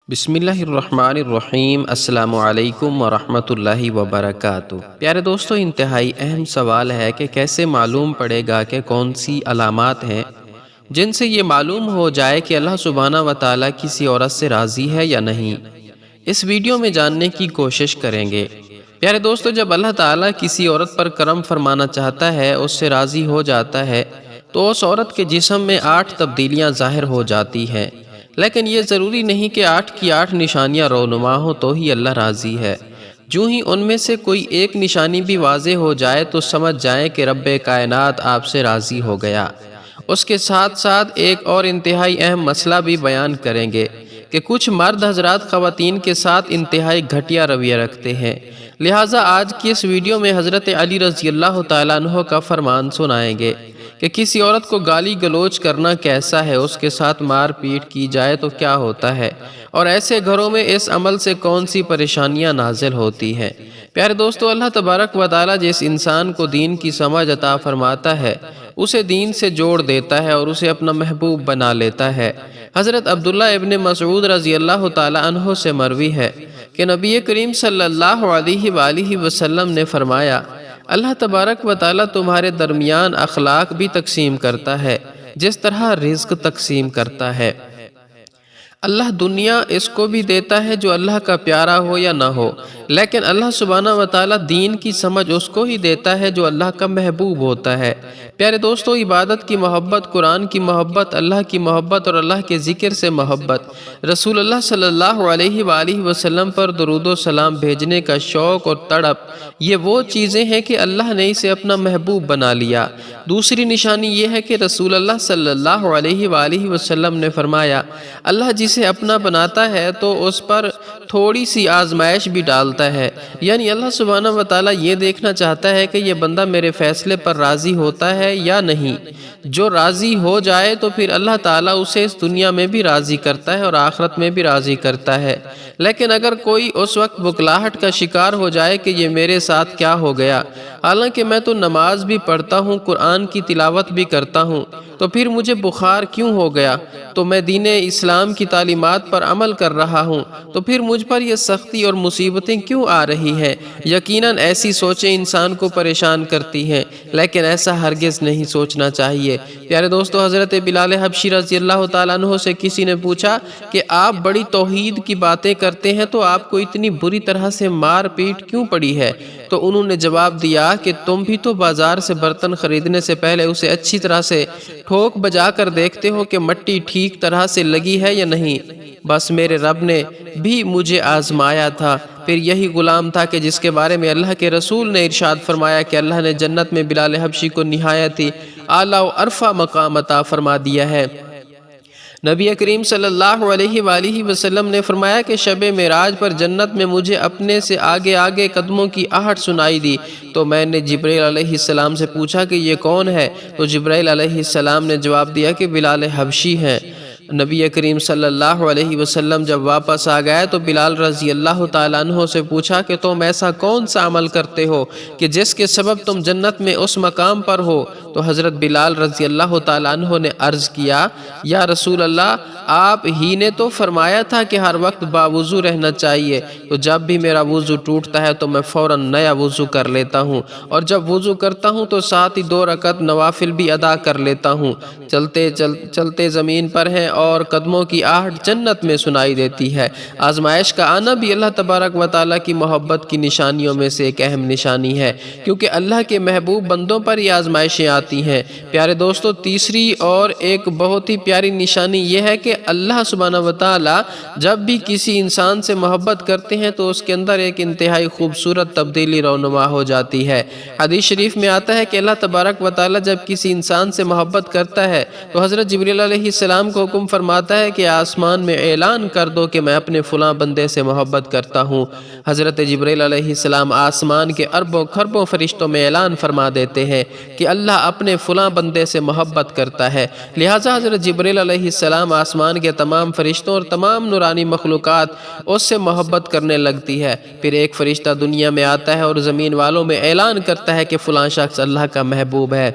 بسم اللہ الرحمن الرحیم۔ السلام علیکم ورحمۃ اللہ وبرکاتہ۔ پیارے دوستو، انتہائی اہم سوال ہے کہ کیسے معلوم پڑے گا کہ کون سی علامات ہیں جن سے یہ معلوم ہو جائے کہ اللہ سبحانہ و تعالیٰ کسی عورت سے راضی ہے یا نہیں۔ اس ویڈیو میں جاننے کی کوشش کریں گے۔ پیارے دوستو، جب اللہ تعالیٰ کسی عورت پر کرم فرمانا چاہتا ہے، اس سے راضی ہو جاتا ہے، تو اس عورت کے جسم میں 8 تبدیلیاں ظاہر ہو جاتی ہیں۔ لیکن یہ ضروری نہیں کہ 8 کی 8 نشانیاں رونما ہوں تو ہی اللہ راضی ہے۔ جو ہی ان میں سے کوئی ایک نشانی بھی واضح ہو جائے تو سمجھ جائیں کہ رب کائنات آپ سے راضی ہو گیا۔ اس کے ساتھ ساتھ ایک اور انتہائی اہم مسئلہ بھی بیان کریں گے کہ کچھ مرد حضرات خواتین کے ساتھ انتہائی گھٹیا رویہ رکھتے ہیں۔ لہٰذا آج کی اس ویڈیو میں حضرت علی رضی اللہ تعالیٰ عنہ کا فرمان سنائیں گے کہ کسی عورت کو گالی گلوچ کرنا کیسا ہے، اس کے ساتھ مار پیٹ کی جائے تو کیا ہوتا ہے، اور ایسے گھروں میں اس عمل سے کون سی پریشانیاں نازل ہوتی ہیں۔ پیارے دوستو، اللہ تبارک و تعالیٰ جس انسان کو دین کی سمجھ عطا فرماتا ہے، اسے دین سے جوڑ دیتا ہے اور اسے اپنا محبوب بنا لیتا ہے۔ حضرت عبداللہ ابن مسعود رضی اللہ تعالیٰ عنہ سے مروی ہے کہ نبی کریم صلی اللہ علیہ وآلہ وسلم نے فرمایا، اللہ تبارک و تعالیٰ تمہارے درمیان اخلاق بھی تقسیم کرتا ہے جس طرح رزق تقسیم کرتا ہے۔ اللہ دنیا اس کو بھی دیتا ہے جو اللہ کا پیارا ہو یا نہ ہو، لیکن اللہ سبحانہ و تعالیٰ دین کی سمجھ اس کو ہی دیتا ہے جو اللہ کا محبوب ہوتا ہے۔ پیارے دوستو، عبادت کی محبت، قرآن کی محبت، اللہ کی محبت اور اللہ کے ذکر سے محبت، رسول اللہ صلی اللہ علیہ وآلہ وسلم پر درود و سلام بھیجنے کا شوق اور تڑپ، یہ وہ چیزیں ہیں کہ اللہ نے اسے اپنا محبوب بنا لیا۔ دوسری نشانی یہ ہے کہ رسول اللہ صلی اللہ علیہ وآلہ وسلم نے فرمایا، اللہ جسے اپنا بناتا ہے تو اس پر تھوڑی سی آزمائش بھی ڈالتا ہے، یعنی اللہ سبحانہ و تعالیٰ یہ دیکھنا چاہتا ہے کہ یہ بندہ میرے فیصلے پر راضی ہوتا ہے یا نہیں۔ جو راضی ہو جائے تو پھر اللہ تعالیٰ اسے اس دنیا میں بھی راضی کرتا ہے اور آخرت میں بھی راضی کرتا ہے۔ لیکن اگر کوئی اس وقت بکلاہٹ کا شکار ہو جائے کہ یہ میرے ساتھ کیا ہو گیا، حالانکہ میں تو نماز بھی پڑھتا ہوں، قرآن کی تلاوت بھی کرتا ہوں، تو پھر مجھے بخار کیوں ہو گیا، تو میں دین اسلام کی تعلیمات پر عمل کر رہا ہوں، تو پھر مجھ پر یہ سختی اور مصیبتیں کیوں آ رہی ہیں؟ یقیناً ایسی سوچیں انسان کو پریشان کرتی ہیں، لیکن ایسا ہرگز نہیں سوچنا چاہیے۔ پیارے دوستو، حضرت بلال حبشی رضی اللہ تعالیٰ عنہ سے کسی نے پوچھا کہ آپ بڑی توحید کی باتیں کرتے ہیں تو آپ کو اتنی بری طرح سے مار پیٹ کیوں پڑی ہے؟ تو انہوں نے جواب دیا کہ تم بھی تو بازار سے برتن خریدنے سے پہلے اسے اچھی طرح سے ٹھوک بجا کر دیکھتے ہو کہ مٹی ٹھیک طرح سے لگی ہے یا نہیں۔ بس میرے رب نے بھی مجھے آزمایا تھا۔ پھر یہی غلام تھا کہ جس کے بارے میں اللہ کے رسول نے ارشاد فرمایا کہ اللہ نے جنت میں بلال حبشی کو نہایت ہی اعلیٰ و عرفہ مقام عطا فرما دیا ہے۔ نبی کریم صلی اللہ علیہ وآلہ وسلم نے فرمایا کہ شب معراج پر جنت میں مجھے اپنے سے آگے آگے قدموں کی آہٹ سنائی دی، تو میں نے جبرائیل علیہ السلام سے پوچھا کہ یہ کون ہے؟ تو جبرائیل علیہ السلام نے جواب دیا کہ بلال حبشی ہیں۔ نبی کریم صلی اللہ علیہ وسلم جب واپس آ گئے تو بلال رضی اللہ تعالیٰ عنہ سے پوچھا کہ تم ایسا کون سا عمل کرتے ہو کہ جس کے سبب تم جنت میں اس مقام پر ہو؟ تو حضرت بلال رضی اللہ تعالیٰ عنہ نے عرض کیا، یا رسول اللہ، آپ ہی نے تو فرمایا تھا کہ ہر وقت باوضو رہنا چاہیے، تو جب بھی میرا وضو ٹوٹتا ہے تو میں فوراً نیا وضو کر لیتا ہوں، اور جب وضو کرتا ہوں تو ساتھ ہی 2 رکعت نوافل بھی ادا کر لیتا ہوں۔ چلتے زمین پر ہیں اور قدموں کی آہٹ جنت میں سنائی دیتی ہے۔ آزمائش کا آنا بھی اللہ تبارک و تعالیٰ کی محبت کی نشانیوں میں سے ایک اہم نشانی ہے، کیونکہ اللہ کے محبوب بندوں پر یہ آزمائشیں آتی ہیں۔ پیارے دوستو، تیسری اور ایک بہت ہی پیاری نشانی یہ ہے کہ اللہ سبحانہ و تعالیٰ جب بھی کسی انسان سے محبت کرتے ہیں تو اس کے اندر ایک انتہائی خوبصورت تبدیلی رونما ہو جاتی ہے۔ حدیث شریف میں آتا ہے کہ اللہ تبارک و تعالیٰ جب کسی انسان سے محبت کرتا ہے تو حضرت جبرائیل علیہ السلام کو حکم فرماتا ہے کہ آسمان میں اعلان کر دو کہ میں اپنے فلاں بندے سے محبت کرتا ہوں۔ حضرت جبرائیل علیہ السلام آسمان کے اربوں خربوں فرشتوں میں اعلان فرما دیتے ہیں کہ اللہ اپنے فلاں بندے سے محبت کرتا ہے۔ لہٰذا حضرت جبرائیل علیہ السلام آسمان کے تمام فرشتوں اور تمام نورانی مخلوقات اس سے محبت کرنے لگتی ہے۔ پھر ایک فرشتہ دنیا میں آتا ہے اور زمین والوں میں اعلان کرتا ہے کہ فلاں شخص اللہ کا محبوب ہے۔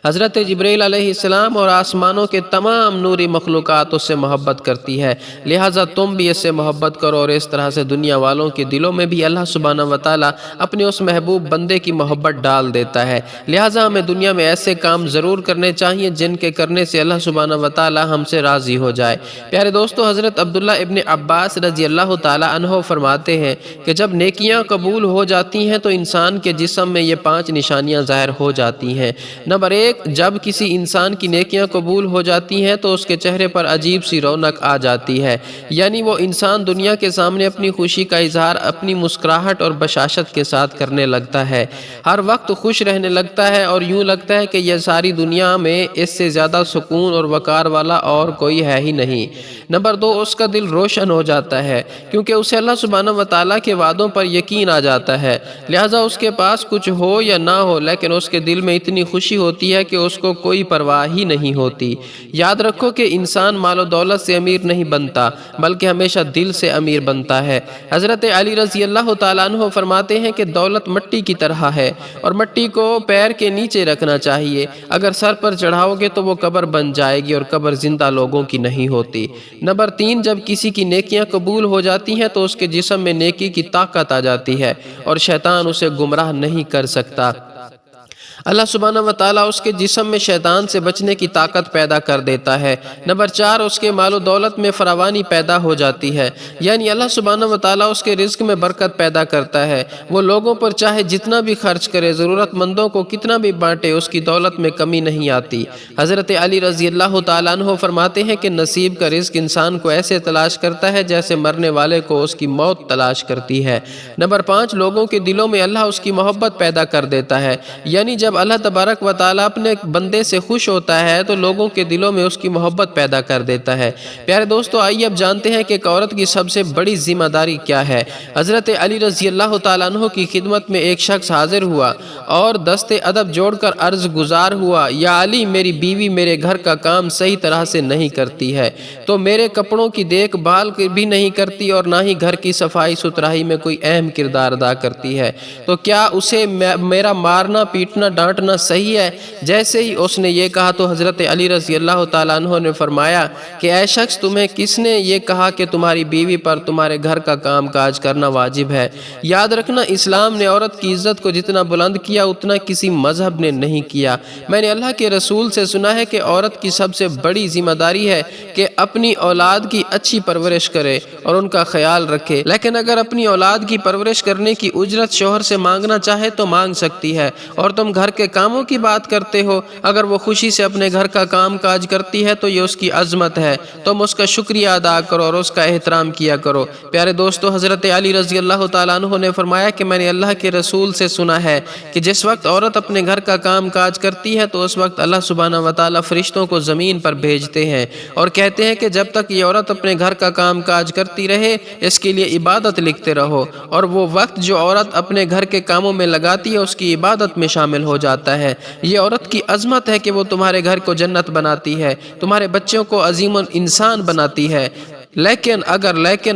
حضرت جبریل علیہ السلام اور آسمانوں کے تمام نوری مخلوقات اس سے محبت کرتی ہے، لہٰذا تم بھی اس سے محبت کرو، اور اس طرح سے دنیا والوں کے دلوں میں بھی اللہ سبحانہ وتعالی اپنے اس محبوب بندے کی محبت ڈال دیتا ہے۔ لہٰذا ہمیں دنیا میں ایسے کام ضرور کرنے چاہیے جن کے کرنے سے اللہ سبحانہ وتعالی ہم سے راضی ہو جائے۔ پیارے دوستو، حضرت عبداللہ ابن عباس رضی اللہ تعالیٰ عنہ فرماتے ہیں کہ جب نیکیاں قبول ہو جاتی ہیں تو انسان کے جسم میں یہ 5 نشانیاں ظاہر ہو جاتی ہیں۔ نمبر 1، جب کسی انسان کی نیکیاں قبول ہو جاتی ہیں تو اس کے چہرے پر عجیب سی رونق آ جاتی ہے، یعنی وہ انسان دنیا کے سامنے اپنی خوشی کا اظہار اپنی مسکراہٹ اور بشاشت کے ساتھ کرنے لگتا ہے، ہر وقت خوش رہنے لگتا ہے اور یوں لگتا ہے کہ یہ ساری دنیا میں اس سے زیادہ سکون اور وقار والا اور کوئی ہے ہی نہیں۔ نمبر 2، اس کا دل روشن ہو جاتا ہے کیونکہ اسے اللہ سبحانہ وتعالیٰ کے وعدوں پر یقین آ جاتا ہے، لہٰذا اس کے پاس کچھ ہو یا نہ ہو لیکن اس کے دل میں اتنی خوشی ہوتی ہے کہ اس کو کوئی پرواہ ہی نہیں ہوتی۔ یاد رکھو کہ انسان مال و دولت سے امیر نہیں بنتا بلکہ ہمیشہ دل سے امیر بنتا ہے۔ حضرت علی رضی اللہ تعالیٰ عنہ فرماتے ہیں کہ دولت مٹی کی طرح ہے اور مٹی کو پیر کے نیچے رکھنا چاہیے، اگر سر پر چڑھاؤ گے تو وہ قبر بن جائے گی اور قبر زندہ لوگوں کی نہیں ہوتی۔ نمبر 3، جب کسی کی نیکیاں قبول ہو جاتی ہیں تو اس کے جسم میں نیکی کی طاقت آ جاتی ہے اور شیطان اسے گمراہ نہیں کر سکتا۔ اللہ سبحانہ وتعالیٰ اس کے جسم میں شیطان سے بچنے کی طاقت پیدا کر دیتا ہے۔ نمبر 4، اس کے مال و دولت میں فراوانی پیدا ہو جاتی ہے، یعنی اللہ سبحانہ وتعالیٰ اس کے رزق میں برکت پیدا کرتا ہے، وہ لوگوں پر چاہے جتنا بھی خرچ کرے، ضرورت مندوں کو کتنا بھی بانٹے، اس کی دولت میں کمی نہیں آتی۔ حضرت علی رضی اللہ تعالیٰ عنہ فرماتے ہیں کہ نصیب کا رزق انسان کو ایسے تلاش کرتا ہے جیسے مرنے والے کو اس کی موت تلاش کرتی ہے۔ نمبر 5، لوگوں کے دلوں میں اللہ اس کی محبت پیدا کر دیتا ہے، یعنی جب اللہ تبارک و تعالیٰ اپنے بندے سے خوش ہوتا ہے تو لوگوں کے دلوں میں اس کی محبت پیدا کر دیتا ہے۔ پیارے دوستو، آئیے اب جانتے ہیں کہ ایک عورت کی سب سے بڑی ذمہ داری کیا ہے۔ حضرت علی رضی اللہ تعالیٰ عنہ کی خدمت میں ایک شخص حاضر ہوا اور دست ادب جوڑ کر عرض گزار ہوا، یا علی، میری بیوی میرے گھر کا کام صحیح طرح سے نہیں کرتی ہے، تو میرے کپڑوں کی دیکھ بھال بھی نہیں کرتی اور نہ ہی گھر کی صفائی ستھرائی میں کوئی اہم کردار ادا کرتی ہے، تو کیا اسے میرا مارنا پیٹنا ڈانٹنا صحیح ہے؟ جیسے ہی اس نے یہ کہا تو حضرت علی رضی اللہ تعالیٰ عنہ نے فرمایا کہ اے شخص، تمہیں کس نے یہ کہا کہ تمہاری بیوی پر تمہارے گھر کا کام کاج کرنا واجب ہے؟ یاد رکھنا، اسلام نے عورت کی عزت کو جتنا بلند کیا اتنا کسی مذہب نے نہیں کیا۔ میں نے اللہ کے رسول سے سنا ہے کہ عورت کی سب سے بڑی ذمہ داری ہے کہ اپنی اولاد کی اچھی پرورش کرے اور ان کا خیال رکھے، لیکن اگر اپنی اولاد کی پرورش کرنے کی اجرت شوہر سے مانگنا چاہے تو مانگ سکتی ہے۔ اور تم گھر کے کاموں کی بات کرتے ہو، اگر وہ خوشی سے اپنے گھر کا کام کاج کرتی ہے تو یہ اس کی عظمت ہے، تم اس کا شکریہ ادا کرو اور اس کا احترام کیا کرو۔ پیارے دوستو، حضرت علی رضی اللہ تعالیٰ عنہ نے فرمایا کہ میں نے اللہ کے رسول سے سنا ہے کہ جس وقت عورت اپنے گھر کا کام کاج کرتی ہے تو اس وقت اللہ سبحانہ وتعالیٰ فرشتوں کو زمین پر بھیجتے ہیں اور کہتے ہیں کہ جب تک یہ عورت اپنے گھر کا کام کاج کرتی رہے اس کے لیے عبادت لکھتے رہو، اور وہ وقت جو عورت اپنے گھر کے کاموں میں لگاتی ہے اس کی عبادت میں شامل ہو جاتا ہے۔ یہ عورت کی عظمت ہے کہ وہ تمہارے گھر کو جنت بناتی ہے، تمہارے بچوں کو عظیم الانسان بناتی ہے۔ لیکن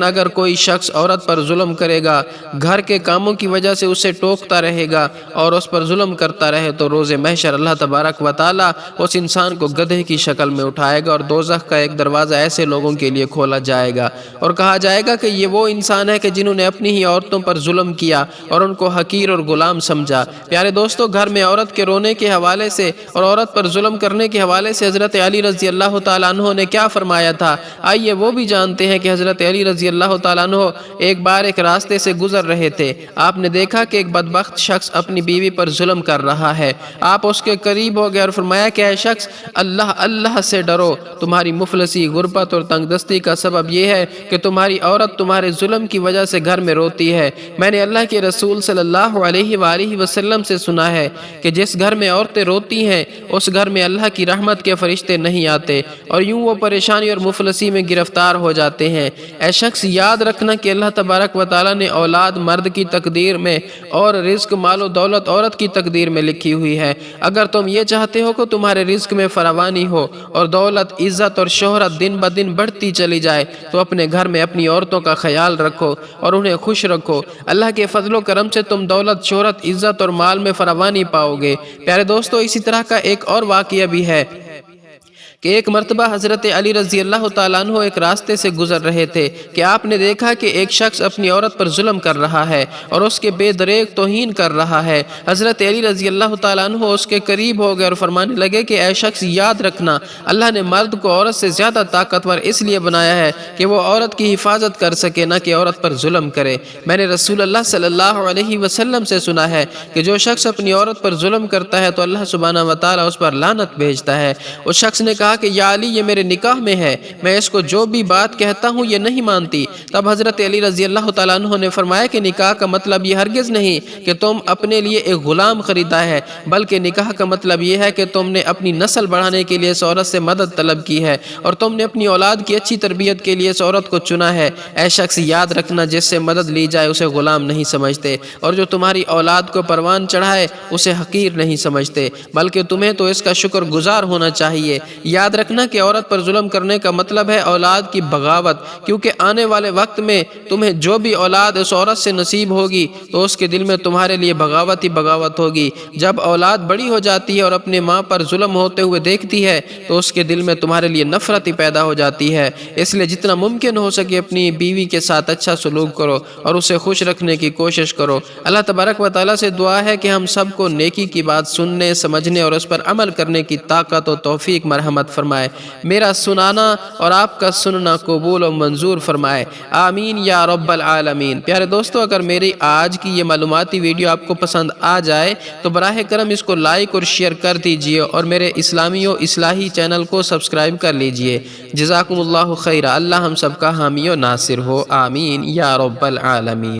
اگر کوئی شخص عورت پر ظلم کرے گا، گھر کے کاموں کی وجہ سے اسے ٹوکتا رہے گا اور اس پر ظلم کرتا رہے، تو روز محشر اللہ تبارک و تعالیٰ اس انسان کو گدھے کی شکل میں اٹھائے گا اور دوزخ کا ایک دروازہ ایسے لوگوں کے لیے کھولا جائے گا اور کہا جائے گا کہ یہ وہ انسان ہے کہ جنہوں نے اپنی ہی عورتوں پر ظلم کیا اور ان کو حقیر اور غلام سمجھا۔ پیارے دوستو، گھر میں عورت کے رونے کے حوالے سے اور عورت پر ظلم کرنے کے حوالے سے حضرت علی رضی اللہ تعالیٰ عنہ نے کیا فرمایا تھا، آئیے وہ بھی جانتے ہیں کہ حضرت علی رضی اللہ تعالیٰ عنہ ایک بار ایک راستے سے گزر رہے تھے، آپ نے دیکھا کہ ایک بدبخت شخص اپنی بیوی پر ظلم کر رہا ہے، آپ اس کے قریب ہو گئے اور فرمایا کہ اے شخص، اللہ سے ڈرو، تمہاری مفلسی، غربت اور تنگ دستی کا سبب یہ ہے کہ تمہاری عورت تمہارے ظلم کی وجہ سے گھر میں روتی ہے۔ میں نے اللہ کے رسول صلی اللہ علیہ وآلہ وسلم سے سنا ہے کہ جس گھر میں عورتیں روتی ہیں اس گھر میں اللہ کی رحمت کے فرشتے نہیں آتے اور یوں وہ پریشانی اور مفلسی میں گرفتار ہو جاتے ہیں۔ اے شخص یاد رکھنا کہ اللہ تبارک و تعالیٰ نے اولاد مرد کی تقدیر میں اور رزق مال و دولت عورت کی تقدیر میں لکھی ہوئی ہے۔ اگر تم یہ چاہتے ہو کہ تمہارے رزق میں فراوانی ہو اور دولت عزت اور شہرت دن بدن بڑھتی چلی جائے تو اپنے گھر میں اپنی عورتوں کا خیال رکھو اور انہیں خوش رکھو۔ اللہ کے فضل و کرم سے تم دولت شہرت عزت اور مال میں فراوانی پاؤ گے۔ پیارے دوستو، اسی طرح کا ایک اور واقعہ بھی ہے کہ ایک مرتبہ حضرت علی رضی اللہ تعالیٰ عنہ ایک راستے سے گزر رہے تھے کہ آپ نے دیکھا کہ ایک شخص اپنی عورت پر ظلم کر رہا ہے اور اس کے بے دریغ توہین کر رہا ہے۔ حضرت علی رضی اللہ تعالیٰ عنہ اس کے قریب ہو گئے اور فرمانے لگے کہ اے شخص یاد رکھنا، اللہ نے مرد کو عورت سے زیادہ طاقتور اس لیے بنایا ہے کہ وہ عورت کی حفاظت کر سکے، نہ کہ عورت پر ظلم کرے۔ میں نے رسول اللہ صلی اللہ علیہ وسلم سے سنا ہے کہ جو شخص اپنی عورت پر ظلم کرتا ہے تو اللہ سبحانہ و تعالیٰ اس پر لعنت بھیجتا ہے۔ اس شخص نے کہا کہ یا علی، یہ میرے نکاح میں ہے، میں اس کو جو بھی بات کہتا ہوں یہ نہیں مانتی۔ تب حضرت علی رضی اللہ تعالیٰ عنہ نے فرمایا کہ نکاح کا مطلب یہ ہرگز نہیں کہ تم اپنے لیے ایک غلام خریدا ہے، بلکہ نکاح کا مطلب یہ ہے کہ تم نے اپنی نسل بڑھانے کے لیے اس عورت سے مدد طلب کی ہے اور تم نے اپنی اولاد کی اچھی تربیت کے لیے اس عورت کو چنا ہے۔ اے شخص یاد رکھنا، جس سے مدد لی جائے اسے غلام نہیں سمجھتے، اور جو تمہاری اولاد کو پروان چڑھائے اسے حقیر نہیں سمجھتے، بلکہ تمہیں تو اس کا شکر گزار ہونا چاہیے۔ یاد رکھنا کہ عورت پر ظلم کرنے کا مطلب ہے اولاد کی بغاوت، کیونکہ آنے والے وقت میں تمہیں جو بھی اولاد اس عورت سے نصیب ہوگی تو اس کے دل میں تمہارے لیے بغاوت ہی بغاوت ہوگی۔ جب اولاد بڑی ہو جاتی ہے اور اپنے ماں پر ظلم ہوتے ہوئے دیکھتی ہے تو اس کے دل میں تمہارے لیے نفرت ہی پیدا ہو جاتی ہے۔ اس لیے جتنا ممکن ہو سکے اپنی بیوی کے ساتھ اچھا سلوک کرو اور اسے خوش رکھنے کی کوشش کرو۔ اللہ تبارک و تعالیٰ سے دعا ہے کہ ہم سب کو نیکی کی بات سننے، سمجھنے اور اس پر عمل کرنے کی طاقت و توفیق مرحمت فرمائے۔ میرا سنانا اور آپ کا سننا قبول و منظور فرمائے، آمین یا رب العالمین۔ پیارے دوستو، اگر میری آج کی یہ معلوماتی ویڈیو آپ کو پسند آ جائے تو براہ کرم اس کو لائک اور شیئر کر دیجئے اور میرے اسلامی و اصلاحی چینل کو سبسکرائب کر لیجئے۔ جزاکم اللہ خیرہ۔ اللہ ہم سب کا حامی و ناصر ہو، آمین یا رب العالمین۔